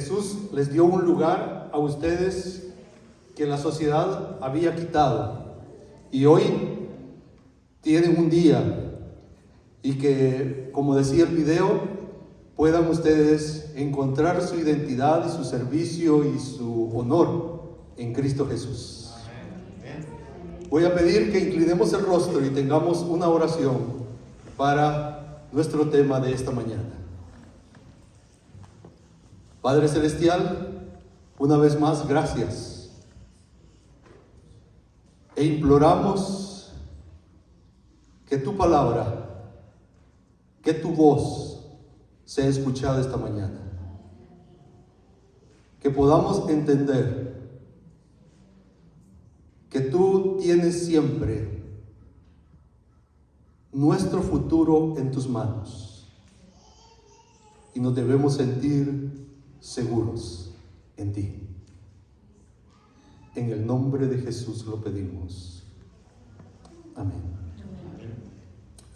Jesús les dio un lugar a ustedes que la sociedad había quitado, y hoy tienen un día, y que, como decía el video, puedan ustedes encontrar su identidad y su servicio y su honor en Cristo Jesús. Voy a pedir que inclinemos el rostro y tengamos una oración para nuestro tema de esta mañana. Padre Celestial, una vez más, gracias. E imploramos que tu palabra, que tu voz sea escuchada esta mañana. Que podamos entender que tú tienes siempre nuestro futuro en tus manos. Y nos debemos sentir seguros en ti. En el nombre de Jesús lo pedimos. Amén.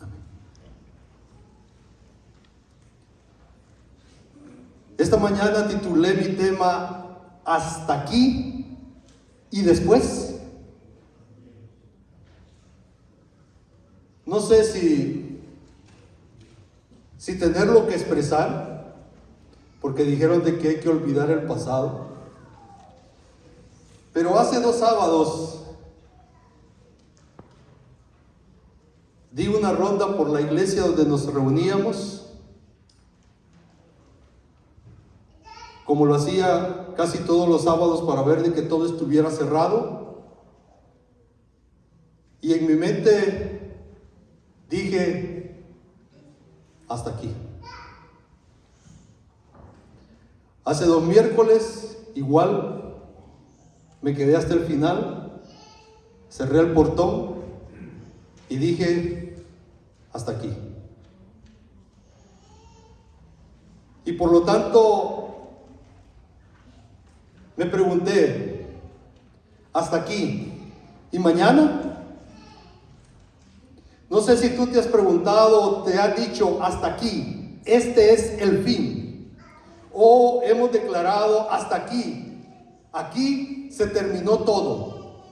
Amén. Esta mañana titulé mi tema "Hasta aquí y después". No sé si tenerlo que expresar, porque dijeron de que hay que olvidar el pasado. Pero hace 2 sábados di una ronda por la iglesia donde nos reuníamos, como lo hacía casi todos los sábados, para ver de que todo estuviera cerrado. Y en mi mente dije: hasta aquí. Hace 2 miércoles, igual, me quedé hasta el final, cerré el portón y dije: hasta aquí. Y por lo tanto, me pregunté: hasta aquí. ¿Y mañana? No sé si tú te has preguntado o te has dicho: hasta aquí, este es el fin. O hemos declarado: hasta aquí, aquí se terminó todo.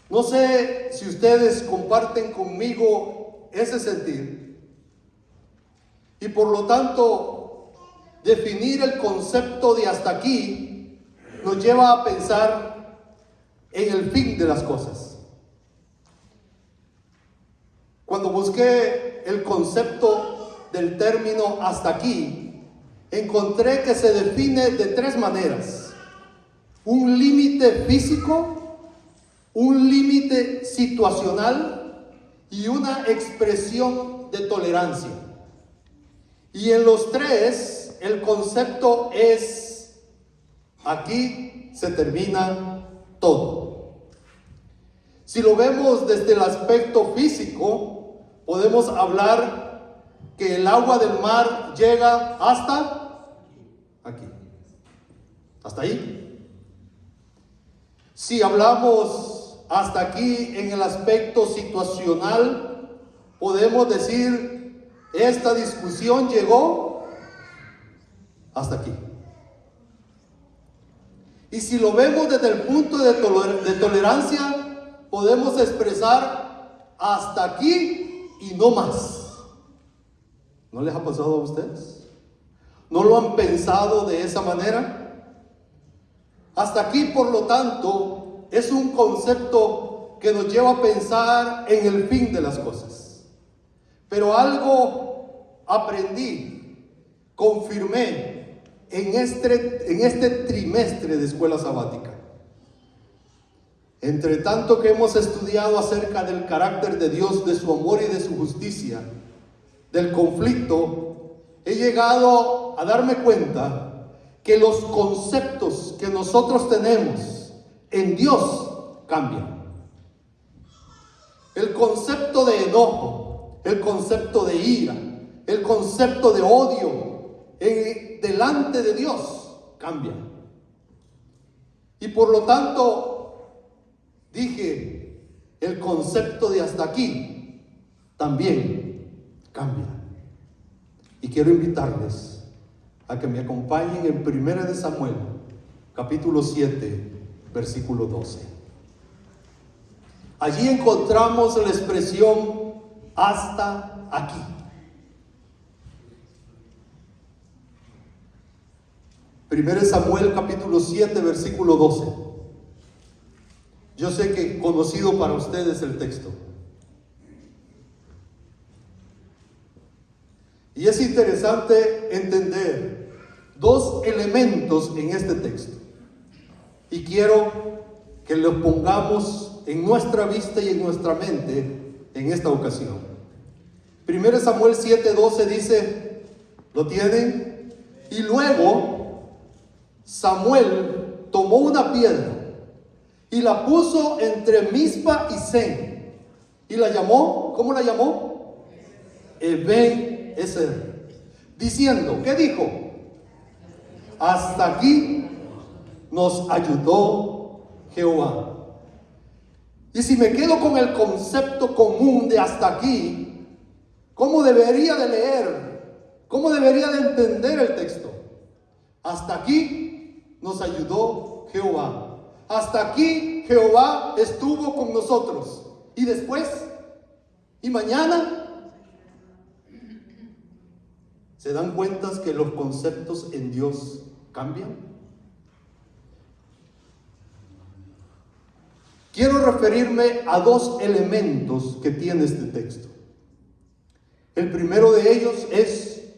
No sé si ustedes comparten conmigo ese sentir. Y por lo tanto, definir el concepto de hasta aquí nos lleva a pensar en el fin de las cosas. Cuando busqué el concepto del término hasta aquí, encontré que se define de 3 maneras: un límite físico, un límite situacional y una expresión de tolerancia. Y en los 3, el concepto es: aquí se termina todo. Si lo vemos desde el aspecto físico, podemos hablar que el agua del mar llega hasta aquí, hasta ahí. Si hablamos hasta aquí en el aspecto situacional, podemos decir: esta discusión llegó hasta aquí. Y si lo vemos desde el punto de tolerancia, podemos expresar: hasta aquí y no más. ¿No les ha pasado a ustedes? ¿No lo han pensado de esa manera? Hasta aquí, por lo tanto, es un concepto que nos lleva a pensar en el fin de las cosas. Pero algo aprendí, confirmé en este trimestre de escuela sabática. Entre tanto que hemos estudiado acerca del carácter de Dios, de su amor y de su justicia, del conflicto, he llegado a darme cuenta que los conceptos que nosotros tenemos en Dios cambian. El concepto de enojo, el concepto de ira, el concepto de odio delante de Dios cambia. Y por lo tanto, dije, el concepto de hasta aquí también cambia. Y quiero invitarles a que me acompañen en 1 de Samuel, capítulo 7, versículo 12. Allí encontramos la expresión hasta aquí. Primero de Samuel, capítulo 7, versículo 12. Yo sé que conocido para ustedes el texto. Y es interesante entender dos elementos en este texto. Y quiero que los pongamos en nuestra vista y en nuestra mente en esta ocasión. 1 Samuel 7:12 dice, ¿lo tienen? Y luego Samuel tomó una piedra y la puso entre Mizpa y Sen y la llamó, ¿cómo la llamó? Eben-ezer, diciendo, ¿qué dijo? Hasta aquí nos ayudó Jehová. Y si me quedo con el concepto común de hasta aquí, ¿cómo debería de leer? ¿Cómo debería de entender el texto? Hasta aquí nos ayudó Jehová. Hasta aquí Jehová estuvo con nosotros. ¿Y después? ¿Y mañana? ¿Se dan cuenta que los conceptos en Dios cambian? Quiero referirme a dos elementos que tiene este texto. El primero de ellos es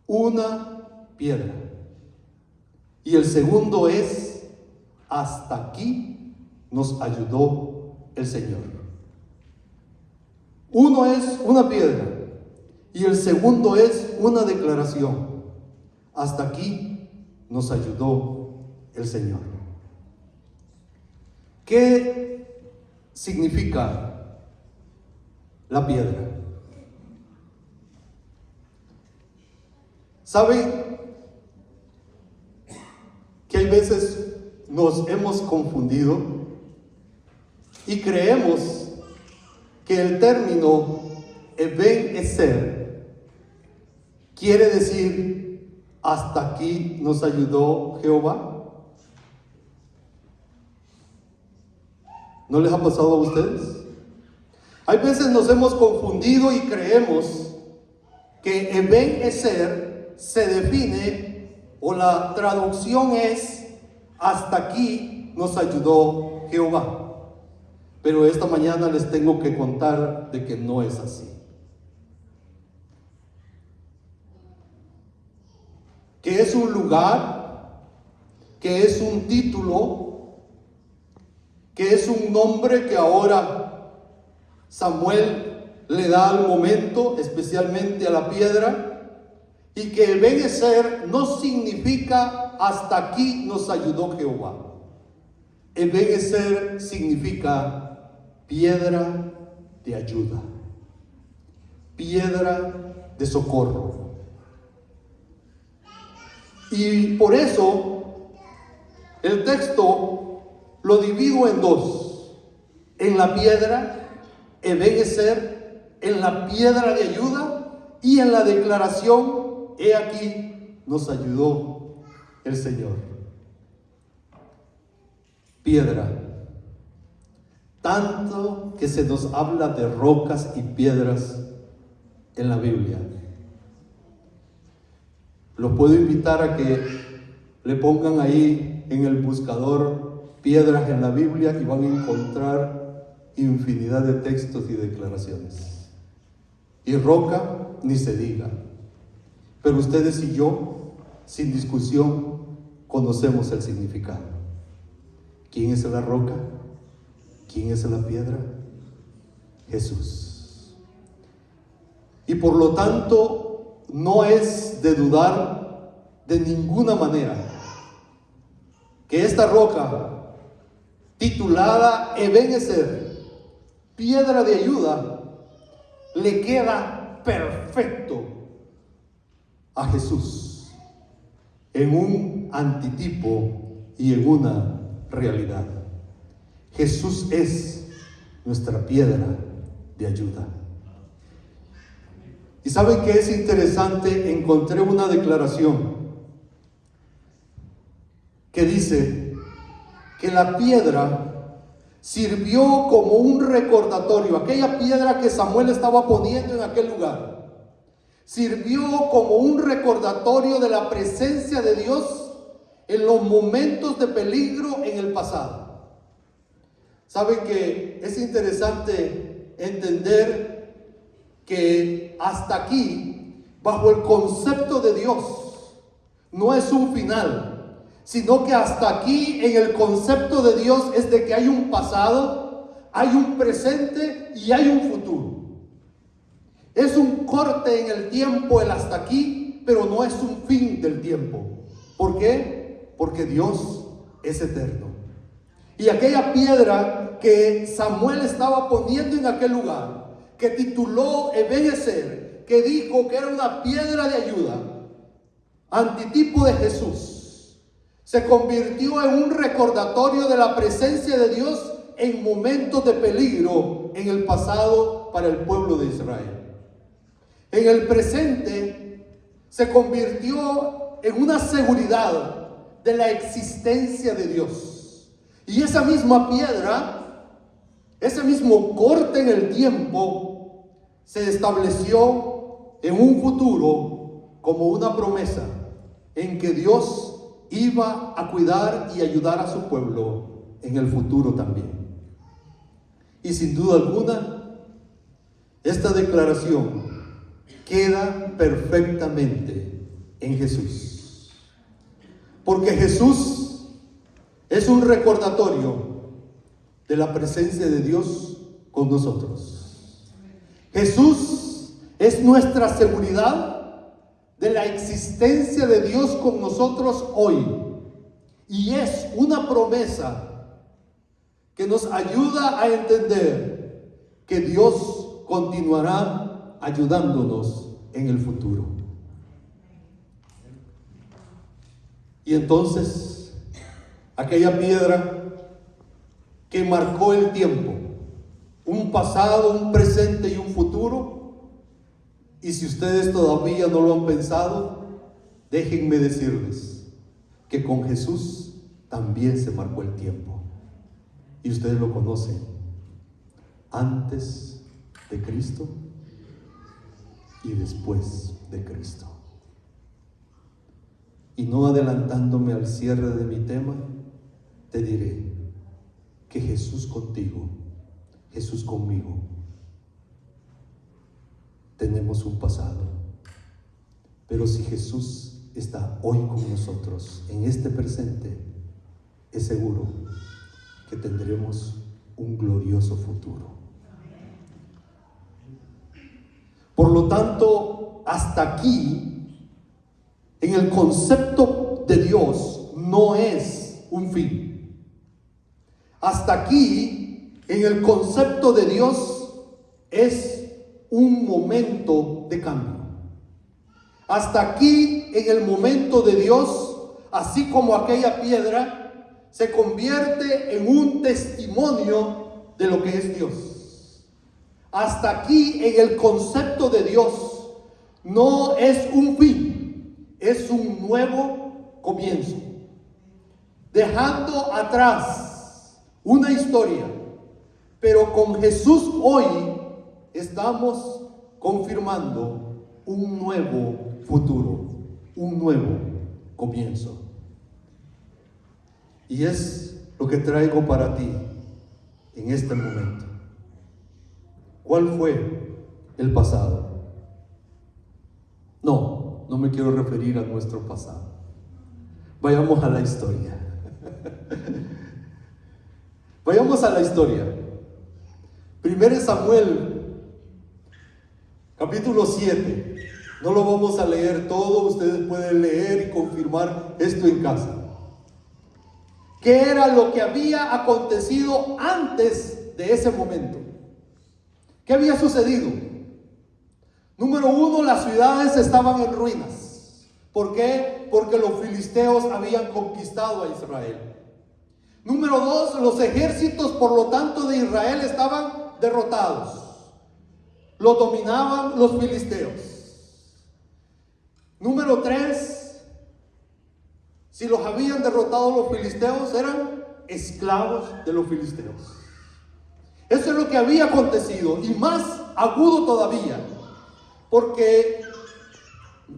una piedra. Y el segundo es, hasta aquí nos ayudó el Señor. Uno es una piedra y el segundo es una declaración. Hasta aquí nos ayudó el Señor. ¿Qué significa la piedra? ¿Saben que hay veces nos hemos confundido y creemos que el término Eben-ezer quiere decir hasta aquí nos ayudó Jehová? ¿No les ha pasado a ustedes? Hay veces nos hemos confundido y creemos que Eben-ezer se define, o la traducción es hasta aquí nos ayudó Jehová. Pero esta mañana les tengo que contar de que no es así. Que es un lugar, que es un título, que es un nombre que ahora Samuel le da al momento, especialmente a la piedra, y que Eben-ezer no significa hasta aquí nos ayudó Jehová. Eben-ezer significa piedra de ayuda, piedra de socorro. Y por eso el texto lo divido en dos: en la piedra, Eben-ezer, en la piedra de ayuda, y en la declaración, he aquí nos ayudó el Señor. Piedra. Tanto que se nos habla de rocas y piedras en la Biblia. Los puedo invitar a que le pongan ahí en el buscador piedras en la Biblia y van a encontrar infinidad de textos y declaraciones. Y roca, ni se diga. Pero ustedes y yo, sin discusión, conocemos el significado. ¿Quién es la roca? ¿Quién es la piedra? Jesús. Y por lo tanto, no es de dudar de ninguna manera que esta roca, titulada Eben-ezer, piedra de ayuda, le queda perfecto a Jesús en un antitipo y en una realidad. Jesús es nuestra piedra de ayuda. ¿Y saben qué es interesante? Encontré una declaración que dice que la piedra sirvió como un recordatorio. Aquella piedra que Samuel estaba poniendo en aquel lugar sirvió como un recordatorio de la presencia de Dios en los momentos de peligro en el pasado. Saben que es interesante entender que hasta aquí, bajo el concepto de Dios, no es un final, sino que hasta aquí en el concepto de Dios es de que hay un pasado, hay un presente y hay un futuro. Es un corte en el tiempo el hasta aquí, pero no es un fin del tiempo. ¿Por qué? Porque Dios es eterno. Y aquella piedra que Samuel estaba poniendo en aquel lugar, que tituló Ebenezer, que dijo que era una piedra de ayuda, antitipo de Jesús, se convirtió en un recordatorio de la presencia de Dios en momentos de peligro en el pasado para el pueblo de Israel. En el presente se convirtió en una seguridad de la existencia de Dios. Y esa misma piedra, ese mismo corte en el tiempo, se estableció en un futuro como una promesa en que Dios iba a cuidar y ayudar a su pueblo en el futuro también. Y sin duda alguna, esta declaración queda perfectamente en Jesús. Porque Jesús es un recordatorio de la presencia de Dios con nosotros. Jesús es nuestra seguridad de la existencia de Dios con nosotros hoy. Y es una promesa que nos ayuda a entender que Dios continuará ayudándonos en el futuro. Y entonces, aquella piedra que marcó el tiempo, un pasado, un presente y un futuro, y si ustedes todavía no lo han pensado, déjenme decirles que con Jesús también se marcó el tiempo. Y ustedes lo conocen, antes de Cristo y después de Cristo. Y no adelantándome al cierre de mi tema, te diré que Jesús contigo, Jesús conmigo, tenemos un pasado. Pero si Jesús está hoy con nosotros en este presente, es seguro que tendremos un glorioso futuro. Por lo tanto, hasta aquí, en el concepto de Dios, no es un fin. Hasta aquí, en el concepto de Dios, es un momento de cambio. Hasta aquí, en el momento de Dios, así como aquella piedra, se convierte en un testimonio de lo que es Dios. Hasta aquí en el concepto de Dios no es un fin, es un nuevo comienzo. Dejando atrás una historia, pero con Jesús hoy estamos confirmando un nuevo futuro, un nuevo comienzo. Y es lo que traigo para ti en este momento. ¿Cuál fue el pasado? No me quiero referir a nuestro pasado. Vayamos a la historia. Vayamos a la historia. 1 Samuel, capítulo 7. No lo vamos a leer todo, ustedes pueden leer y confirmar esto en casa. ¿Qué era lo que había acontecido antes de ese momento? ¿Qué había sucedido? Número 1, las ciudades estaban en ruinas. ¿Por qué? Porque los filisteos habían conquistado a Israel. Número 2, los ejércitos, por lo tanto, de Israel estaban derrotados. Los dominaban los filisteos. Número 3, si los habían derrotado los filisteos, eran esclavos de los filisteos. Eso es lo que había acontecido, y más agudo todavía, porque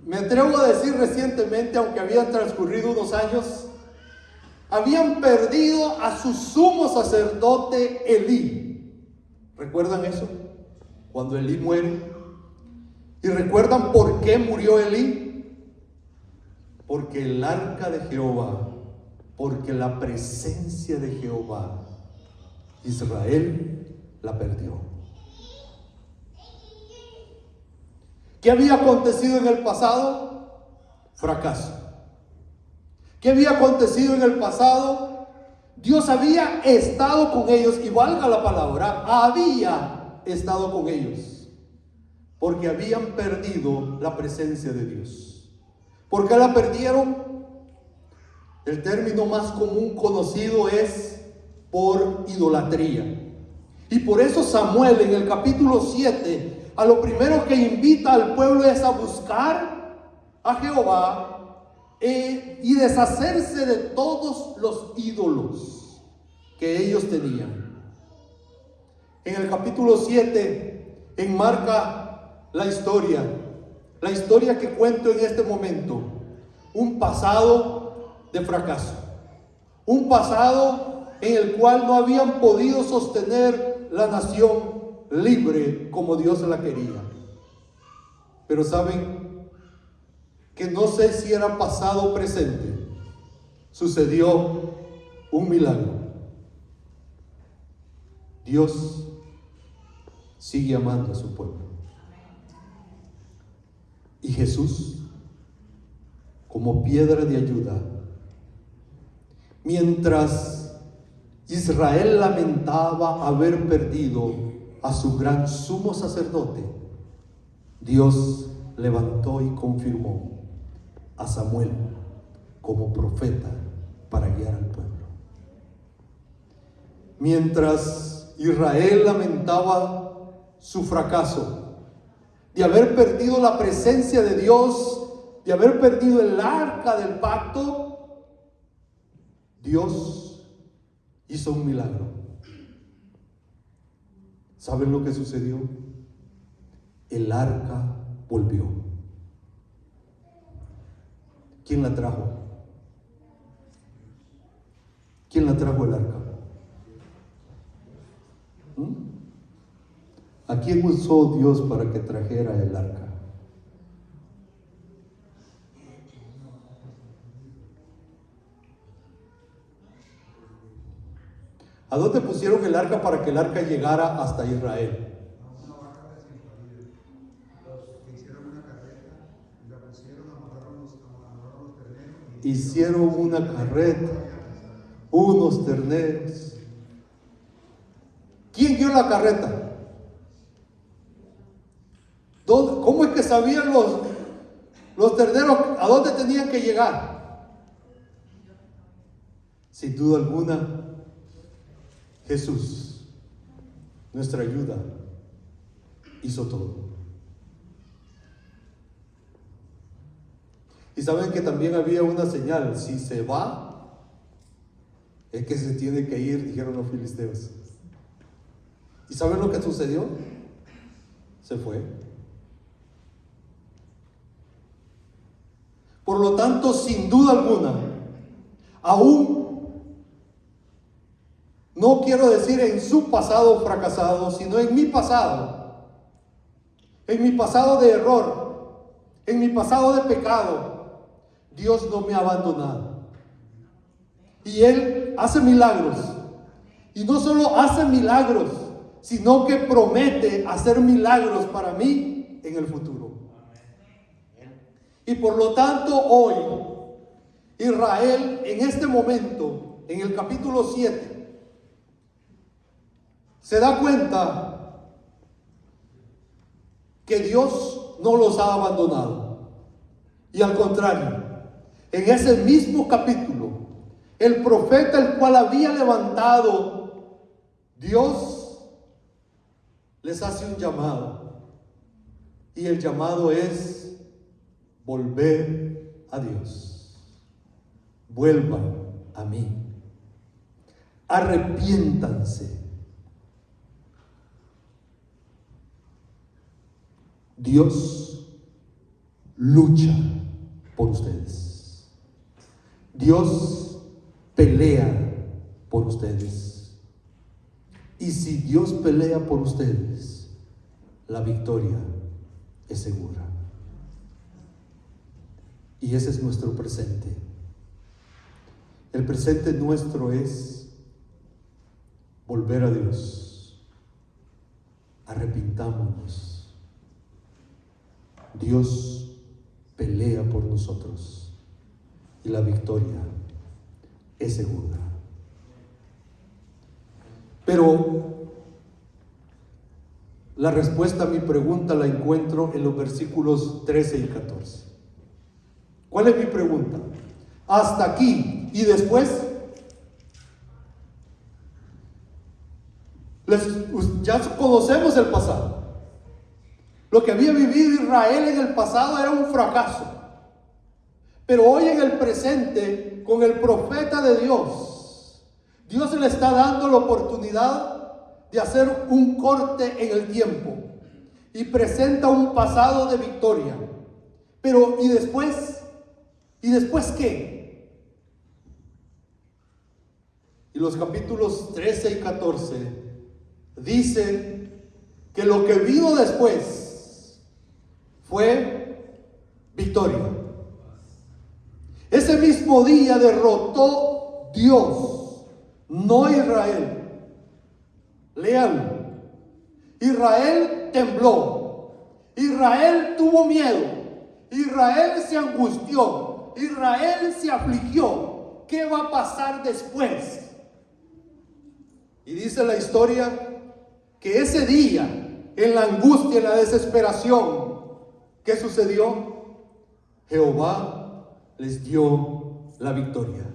me atrevo a decir recientemente, aunque habían transcurrido unos años, habían perdido a su sumo sacerdote Elí. ¿Recuerdan eso? Cuando Elí muere. ¿Y recuerdan por qué murió Elí? Porque el arca de Jehová, porque la presencia de Jehová, Israel la perdió. ¿Qué había acontecido en el pasado? Fracaso. ¿Qué había acontecido en el pasado? Dios había estado con ellos, y valga la palabra, había estado con ellos, porque habían perdido la presencia de Dios. ¿Por qué la perdieron? El término más común conocido es por idolatría. Y por eso Samuel en el capítulo 7, a lo primero que invita al pueblo es a buscar a Jehová y deshacerse de todos los ídolos que ellos tenían. En el capítulo 7 enmarca la historia que cuento en este momento, un pasado de fracaso, un pasado en el cual no habían podido sostener la nación libre como Dios la quería. Pero saben que no sé si era pasado o presente, sucedió un milagro. Dios sigue amando a su pueblo. Y Jesús, como piedra de ayuda, mientras Israel lamentaba haber perdido a su gran sumo sacerdote, Dios levantó y confirmó a Samuel como profeta para guiar al pueblo. Mientras Israel lamentaba su fracaso de haber perdido la presencia de Dios, de haber perdido el arca del pacto, Dios hizo un milagro. ¿Saben lo que sucedió? El arca volvió. ¿Quién la trajo? ¿Quién la trajo el arca? ¿A quién usó Dios para que trajera el arca? ¿A dónde pusieron el arca para que el arca llegara hasta Israel? Hicieron una carreta, unos terneros. ¿Quién guió la carreta? ¿Cómo es que sabían los terneros a dónde tenían que llegar? Sin duda alguna, Jesús, nuestra ayuda, hizo todo. Y saben que también había una señal: si se va, es que se tiene que ir, dijeron los filisteos. ¿Y saben lo que sucedió? Se fue. Por lo tanto, sin duda alguna, aún no quiero decir en su pasado fracasado, sino en mi pasado de error, en mi pasado de pecado, Dios no me ha abandonado. Y Él hace milagros. Y no solo hace milagros, sino que promete hacer milagros para mí en el futuro. Y por lo tanto hoy, Israel en este momento, en el capítulo 7, se da cuenta que Dios no los ha abandonado. Y al contrario, en ese mismo capítulo, el profeta el cual había levantado Dios les hace un llamado. Y el llamado es volver a Dios. vuelvan a mí, arrepiéntanse. Dios lucha por ustedes. Dios pelea por ustedes. Y si Dios pelea por ustedes, la victoria es segura. Y ese es nuestro presente. El presente nuestro es volver a Dios. Arrepintámonos. Dios pelea por nosotros y la victoria es segura. Pero la respuesta a mi pregunta la encuentro en los versículos 13 y 14. ¿Cuál es mi pregunta? Hasta aquí y después. Ya conocemos el pasado. Lo que había vivido Israel en el pasado era un fracaso. Pero hoy en el presente, con el profeta de Dios, Dios le está dando la oportunidad de hacer un corte en el tiempo y presenta un pasado de victoria. Pero ¿y después? ¿Y después qué? Y los capítulos 13 y 14 dice que lo que vino después fue victoria. Ese mismo día derrotó Dios, no Israel. Léanlo. Israel tembló. Israel tuvo miedo. Israel se angustió. Israel se afligió. ¿Qué va a pasar después? Y dice la historia que ese día, en la angustia, en la desesperación, ¿qué sucedió? Jehová les dio la victoria.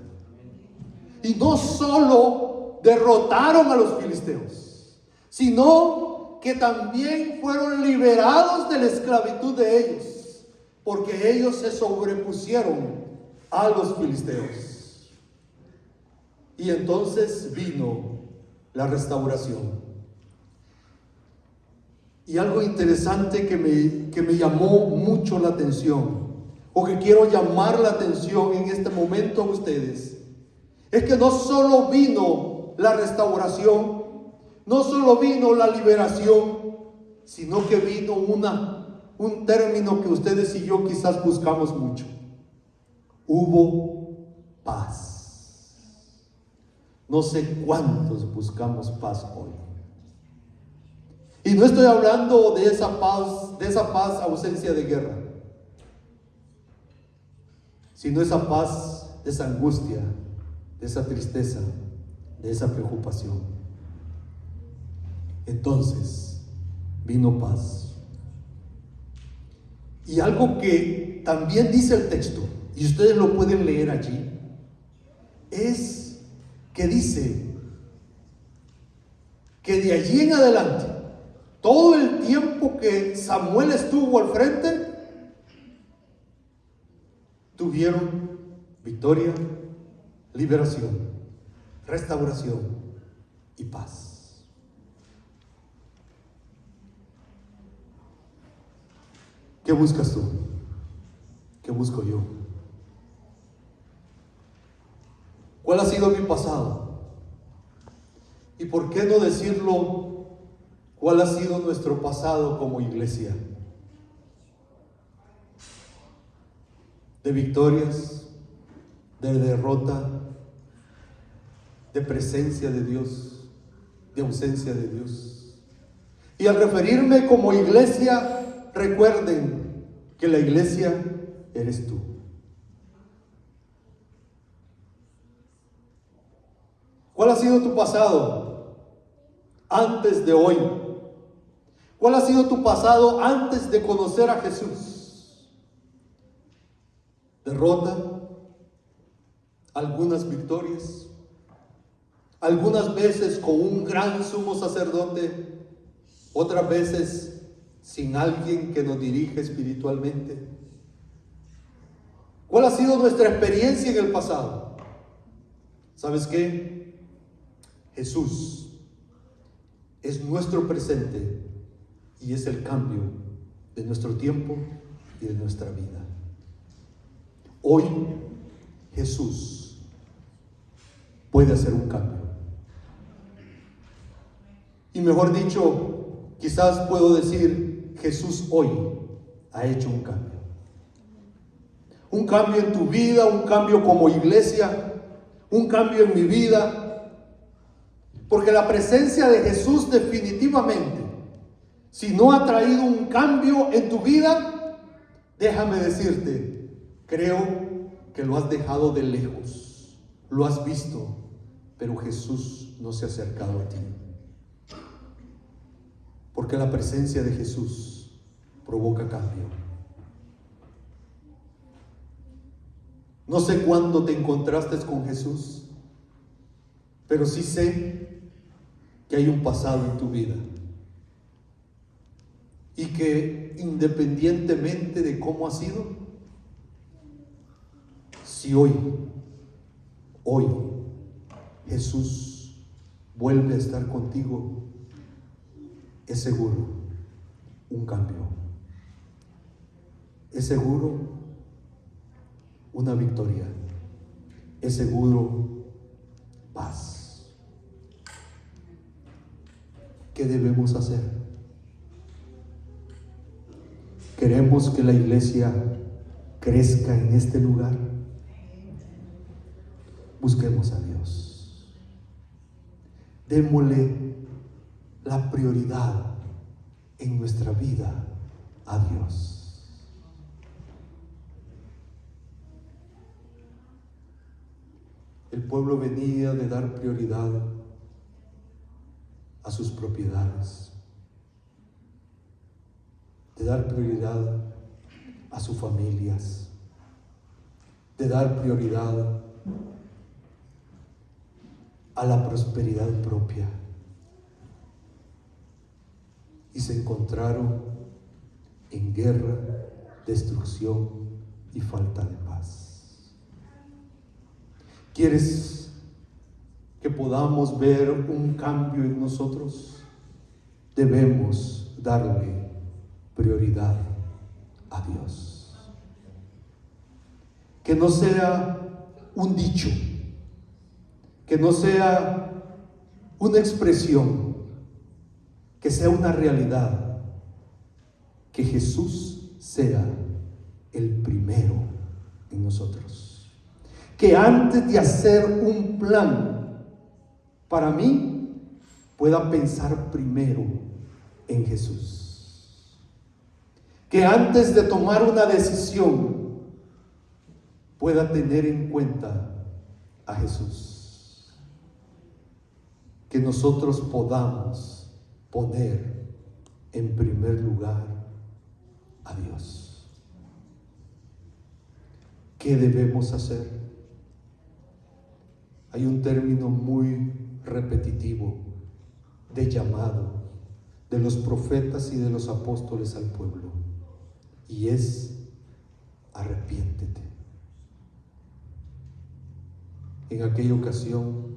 Y no solo derrotaron a los filisteos, sino que también fueron liberados de la esclavitud de ellos, porque ellos se sobrepusieron a los filisteos. Y entonces vino la restauración. Y algo interesante que me llamó mucho la atención, o que quiero llamar la atención en este momento a ustedes, es que no solo vino la restauración, no solo vino la liberación, sino que vino un término que ustedes y yo quizás buscamos mucho. Hubo paz. No sé cuántos buscamos paz hoy. Y no estoy hablando de esa paz ausencia de guerra, sino esa paz, de esa angustia, de esa tristeza, de esa preocupación. Entonces vino paz. Y algo que también dice el texto, y ustedes lo pueden leer allí, es que dice que de allí en adelante, todo el tiempo que Samuel estuvo al frente, tuvieron victoria, liberación, restauración y paz. ¿Qué buscas tú? ¿Qué busco yo? ¿Cuál ha sido mi pasado? ¿Y por qué no decirlo? ¿Cuál ha sido nuestro pasado como iglesia? De victorias, de derrota, de presencia de Dios, de ausencia de Dios. Y al referirme como iglesia, recuerden que la iglesia eres tú. ¿Cuál ha sido tu pasado antes de hoy? ¿Cuál ha sido tu pasado antes de conocer a Jesús? Derrota, algunas victorias, algunas veces con un gran sumo sacerdote, otras veces sin alguien que nos dirige espiritualmente. ¿Cuál ha sido nuestra experiencia en el pasado? ¿Sabes qué? Jesús es nuestro presente y es el cambio de nuestro tiempo y de nuestra vida. Hoy Jesús puede hacer un cambio. Y mejor dicho, quizás puedo decir, Jesús hoy ha hecho un cambio. Un cambio en tu vida, un cambio como iglesia, un cambio en mi vida. Porque la presencia de Jesús definitivamente, si no ha traído un cambio en tu vida, déjame decirte, creo que lo has dejado de lejos, lo has visto, pero Jesús no se ha acercado a ti. Porque la presencia de Jesús provoca cambio. No sé cuándo te encontraste con Jesús, pero sí sé que hay un pasado en tu vida. Y que independientemente de cómo ha sido, si hoy Jesús vuelve a estar contigo, es seguro un cambio. Es seguro una victoria. Es seguro paz. ¿Qué debemos hacer? ¿Queremos que la iglesia crezca en este lugar? Busquemos a Dios. Démosle la prioridad en nuestra vida a Dios. El pueblo venía de dar prioridad a sus propiedades, de dar prioridad a sus familias, de dar prioridad a la prosperidad propia. Y se encontraron en guerra, destrucción y falta de paz. ¿Quieres que podamos ver un cambio en nosotros? Debemos darle prioridad a Dios. Que no sea un dicho, que no sea una expresión, que sea una realidad, que Jesús sea el primero en nosotros. Que antes de hacer un plan para mí, pueda pensar primero en Jesús. Que antes de tomar una decisión, pueda tener en cuenta a Jesús. Que nosotros podamos poner en primer lugar a Dios. ¿Qué debemos hacer? Hay un término muy repetitivo de llamado de los profetas y de los apóstoles al pueblo, y es: arrepiéntete. En aquella ocasión,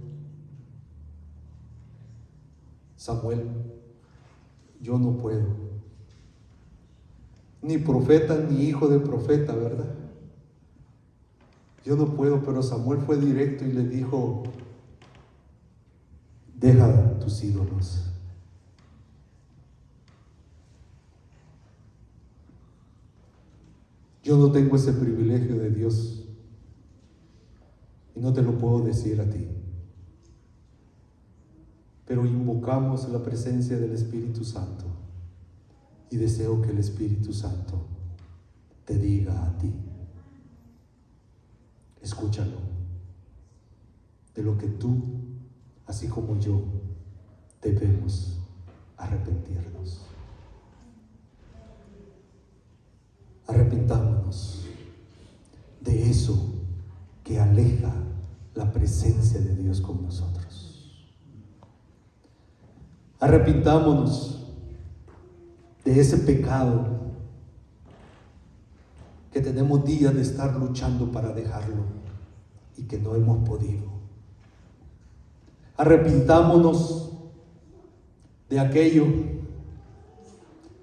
Samuel: yo no puedo, ni profeta ni hijo de profeta, ¿verdad? Yo no puedo, pero Samuel fue directo y le dijo: deja tus ídolos. Yo no tengo ese privilegio de Dios y no te lo puedo decir a ti, pero invocamos la presencia del Espíritu Santo y deseo que el Espíritu Santo te diga a ti: escúchalo, de lo que tú, así como yo, debemos arrepentirnos. Arrepintámonos de eso que aleja la presencia de Dios con nosotros. Arrepintámonos de ese pecado que tenemos días de estar luchando para dejarlo y que no hemos podido. Arrepintámonos de aquello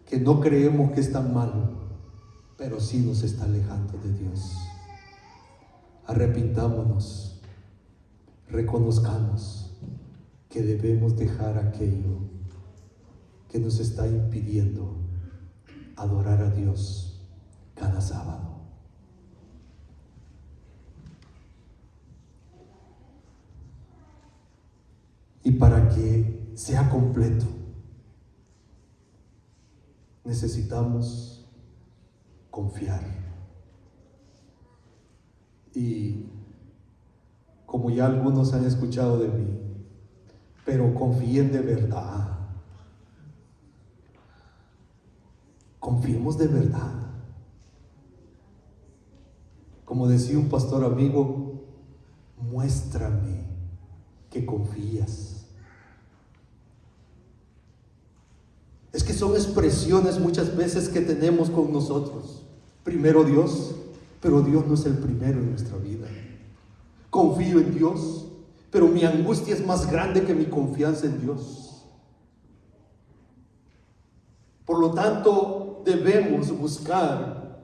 que no creemos que es tan malo, pero sí nos está alejando de Dios. Arrepintámonos, reconozcamos que debemos dejar aquello que nos está impidiendo adorar a Dios cada sábado. Y para que sea completo, necesitamos confiar. Y como ya algunos han escuchado de mí, pero confíen de verdad. Confiemos de verdad. Como decía un pastor amigo, muéstrame que confías. Es que son expresiones muchas veces que tenemos con nosotros. Primero Dios, pero Dios no es el primero en nuestra vida. Confío en Dios, pero mi angustia es más grande que mi confianza en Dios. Por lo tanto, debemos buscar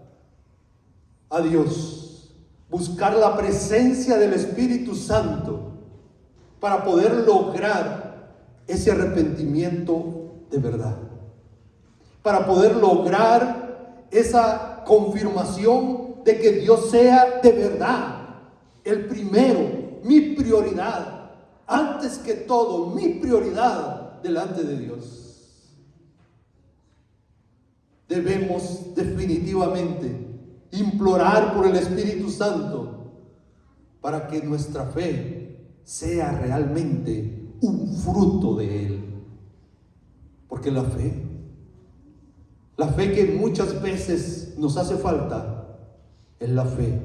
a Dios, buscar la presencia del Espíritu Santo para poder lograr ese arrepentimiento de verdad, para poder lograr esa confirmación de que Dios sea de verdad el primero, mi prioridad, antes que todo, mi prioridad delante de Dios. Debemos definitivamente implorar por el Espíritu Santo para que nuestra fe sea realmente un fruto de Él. Porque la fe que muchas veces nos hace falta, es la fe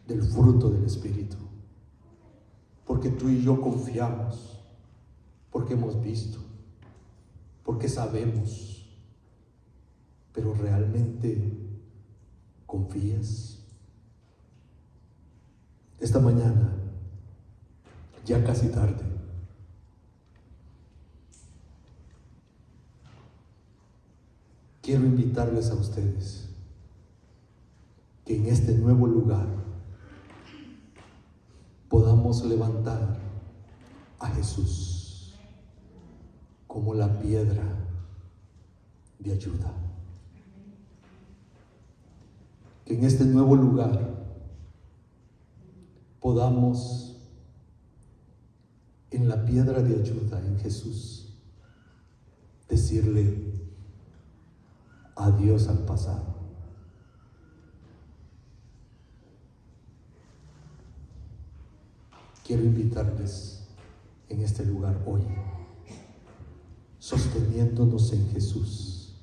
del fruto del Espíritu. Porque tú y yo confiamos, porque hemos visto, porque sabemos, pero realmente ¿confías? Esta mañana, ya casi tarde, quiero invitarles a ustedes que en este nuevo lugar podamos levantar a Jesús como la piedra de ayuda. Que en este nuevo lugar podamos, en la piedra de ayuda, en Jesús, decirle adiós al pasado. Quiero invitarles en este lugar hoy, sosteniéndonos en Jesús,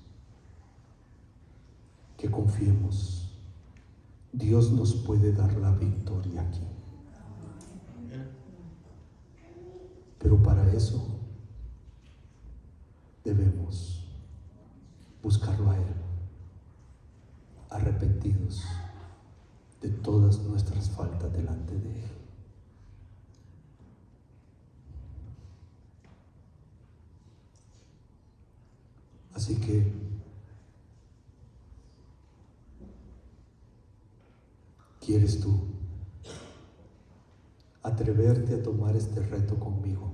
que confiemos. Dios nos puede dar la victoria aquí. Pero para eso debemos buscarlo a Él, arrepentidos de todas nuestras faltas delante de Él. Así que ¿quieres tú atreverte a tomar este reto conmigo?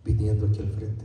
Viniendo aquí al frente.